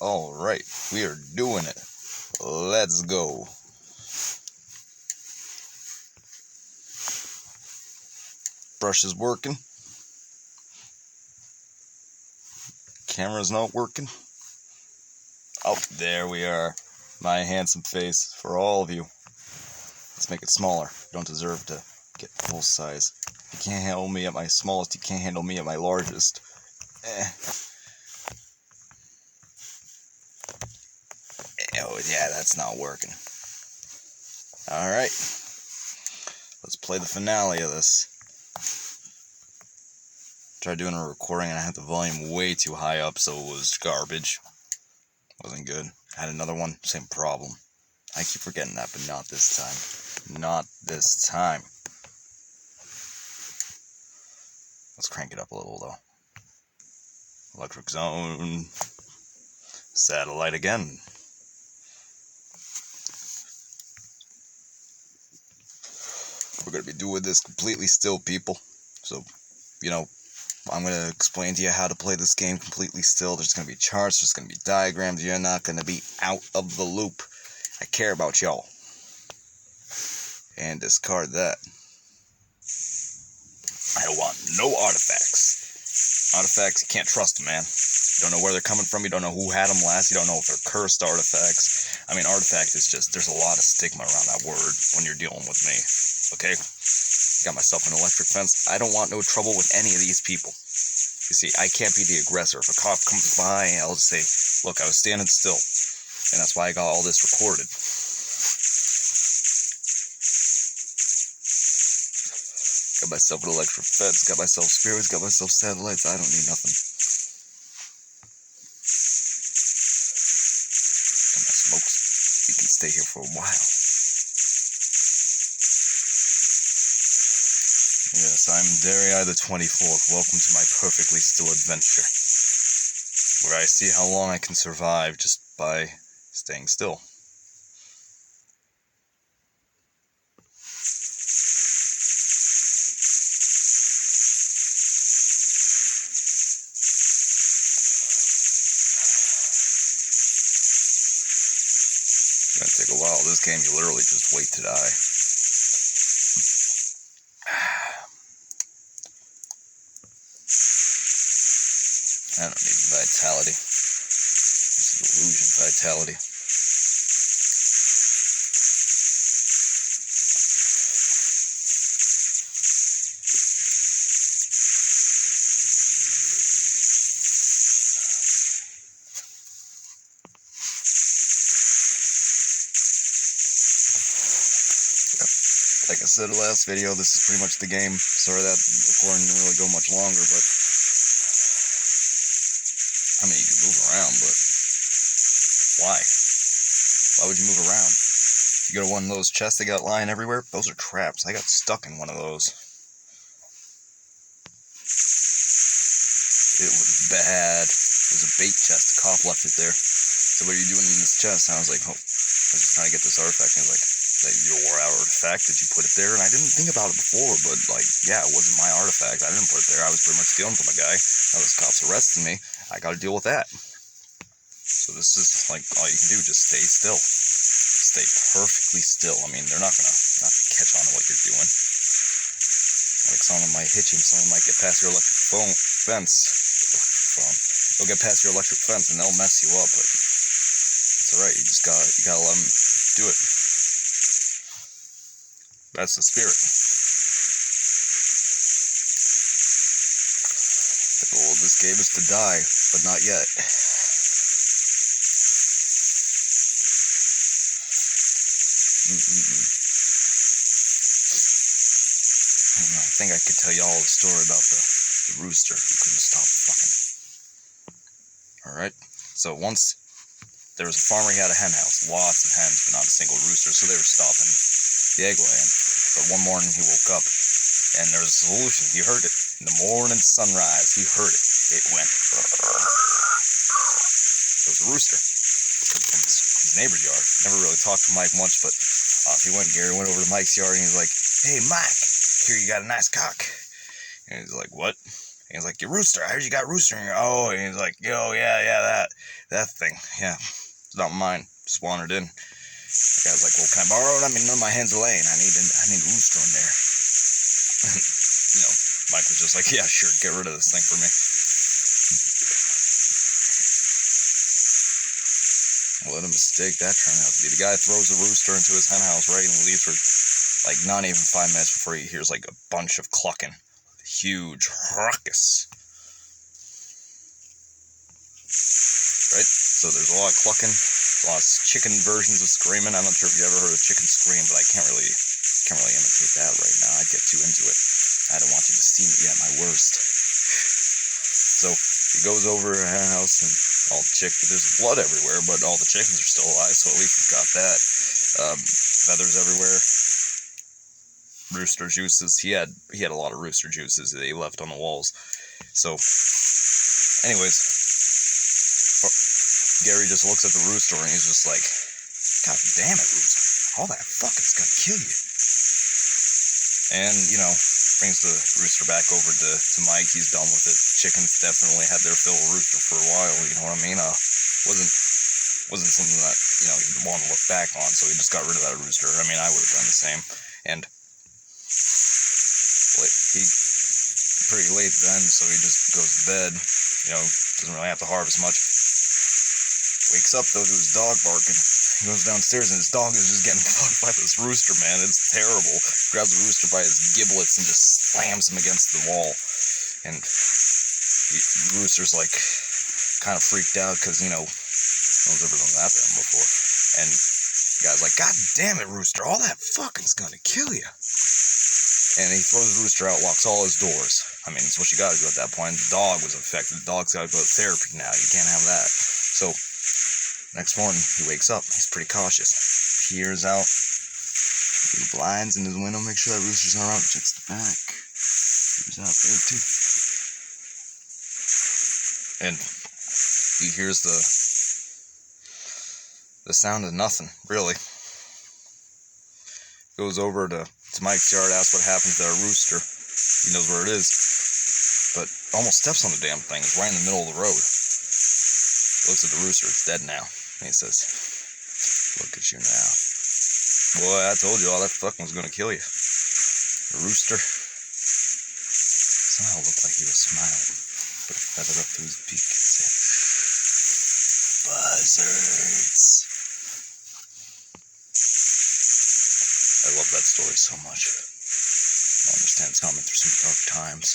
Alright, we are doing it. Let's go. Brush is working. Camera's not working. Oh, there we are. My handsome face for all of you. Let's make it smaller. You don't deserve to get full size. You can't handle me at my smallest, you can't handle me at my largest. Oh yeah, that's not working. Alright. Let's play the finale of this. Tried doing a recording and I had the volume way too high up, so it was garbage. Wasn't good. Had another one, same problem. I keep forgetting that, but not this time. Not this time. Let's crank it up a little though. Electric zone. Satellite again. We're going to be doing this completely still, people. So, I'm going to explain to you how to play this game completely still. There's going to be charts, there's going to be diagrams. You're not going to be out of the loop. I care about y'all. And discard that. I don't want no artifacts. Artifacts, you can't trust them, man. You don't know where they're coming from. You don't know who had them last. You don't know if they're cursed artifacts. I mean, artifact is just, there's a lot of stigma around that word when you're dealing with me. Okay? Got myself an electric fence. I don't want no trouble with any of these people. You see, I can't be the aggressor. If a cop comes by, I'll just say, look, I was standing still. And that's why I got all this recorded. Got myself an electric fence. Got myself spirits. Got myself satellites. I don't need nothing. Got my smokes. You can stay here for a while. Yes, I'm Darii the 24th. Welcome to my perfectly still adventure, where I see how long I can survive just by staying still. It's gonna take a while. This game, you literally just wait to die. I don't need vitality. This is illusion vitality. Like I said in the last video, this is pretty much the game. Sorry that recording didn't really go much longer, but I mean, you can move around, but why? Why would you move around? You go to one of those chests they got lying everywhere? Those are traps. I got stuck in one of those. It was bad. It was a bait chest. The cop left it there. So what are you doing in this chest? And I was like, oh, I was just trying to get this artifact. And he was like, is that your artifact? Did you put it there? And I didn't think about it before, but like, yeah, it wasn't my artifact. I didn't put it there. I was pretty much stealing from a guy. Now this cop's arresting me. I gotta deal with that. So this is like all you can do, just stay still. Stay perfectly still. I mean, they're not gonna catch on to what you're doing. Like someone might hit you and someone might get past your electric fence. They'll get past your electric fence and they'll mess you up, but it's alright, you gotta let them do it. That's the spirit. The goal of this game is to die, but not yet. I think I could tell you all the story about the rooster who couldn't stop fucking. Alright, so once there was a farmer, he had a hen house, lots of hens, but not a single rooster, so they were stopping the egg laying. But one morning he woke up, and there was a solution. He heard it. In the morning sunrise, he heard it. It went. It was a rooster from his neighbor's yard. Never really talked to Mike much, but off he went. Gary went over to Mike's yard, and he was like, hey, Mike, here you got a nice cock. And he's like, what? And he's like, your rooster, I heard you got rooster in your, oh, and he's like, yo, yeah, that thing, yeah, it's not mine, just wandered in. The guy's like, well, can I borrow it? I mean, none of my hens are laying, I need a rooster in there. You know, Mike was just like, yeah, sure, get rid of this thing for me. What a mistake that turned out to be. The guy throws the rooster into his hen house, right, and leaves for, like, not even 5 minutes before he hears, like, a bunch of clucking. Huge ruckus. Right? So there's a lot of clucking, a lot of chicken versions of screaming. I'm not sure if you ever heard a chicken scream, but I can't really imitate that right now. I'd get too into it. I don't want you to see me at my worst. So he goes over to her house and all the there's blood everywhere, but all the chickens are still alive, so at least he's got that. Feathers everywhere. Rooster juices. He had a lot of rooster juices that he left on the walls. So, anyways, Gary just looks at the rooster and he's just like, God damn it, rooster. All that fucking's gonna kill you. And, you know, brings the rooster back over to Mike. He's done with it. Chickens definitely had their fill of rooster for a while, you know what I mean? Wasn't something that, you know, he'd want to look back on, so he just got rid of that rooster. I mean, I would have done the same. And he pretty late then, so he just goes to bed, you know, doesn't really have to harvest much. Wakes up though to his dog barking. He goes downstairs and his dog is just getting fucked by this rooster, man. It's terrible. Grabs the rooster by his giblets and just slams him against the wall. And the rooster's like kind of freaked out because, you know, no one's ever done that to him before. And the guy's like, God damn it, rooster, all that fucking's gonna kill you. And he throws the rooster out, locks all his doors. I mean, it's what you gotta do at that point. The dog was affected. The dog's gotta go to therapy now. You can't have that. So, next morning, he wakes up. He's pretty cautious. Peers out through the blinds in his window, make sure that rooster's not around. Checks the back. Peers out there, too. And he hears the sound of nothing, really. Goes over to Mike's yard, asks what happened to that rooster. He knows where it is, but almost steps on the damn thing. It's right in the middle of the road. Looks at the rooster, it's dead now. And he says, look at you now. Boy, I told you all that fucking was gonna kill you. The rooster somehow looked like he was smiling, but a feather up to his beak and said, buzzards. I love that story so much. I understand it's coming through some dark times.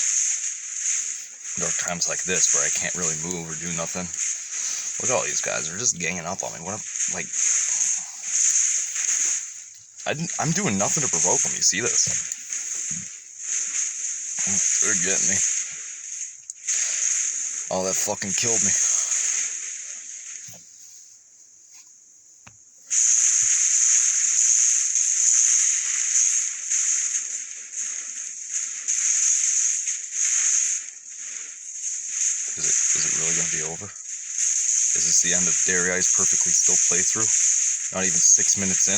Dark times like this where I can't really move or do nothing. Look at all these guys, they're just ganging up on me. What, like, I'm doing nothing to provoke them, you see this? They're getting me. Oh, that fucking killed me. Is it really going to be over? Is this the end of Darii perfectly still playthrough? Not even 6 minutes in?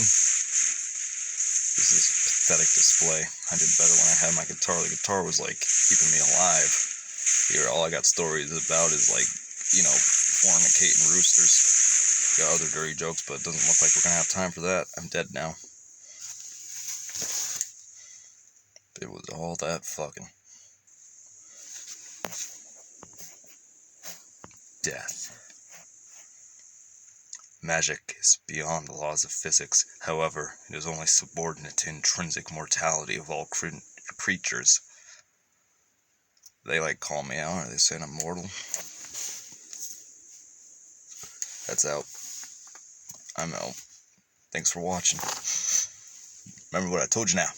This is a pathetic display. I did better when I had my guitar. The guitar was like keeping me alive. Here, all I got stories about is like, you know, fornicating roosters. Got other dirty jokes, but it doesn't look like we're going to have time for that. I'm dead now. It was all that fucking death. Magic is beyond the laws of physics. However, it is only subordinate to intrinsic mortality of all creatures. They like call me out, or they say I'm mortal. That's out. I'm out. Thanks for watching. Remember what I told you now.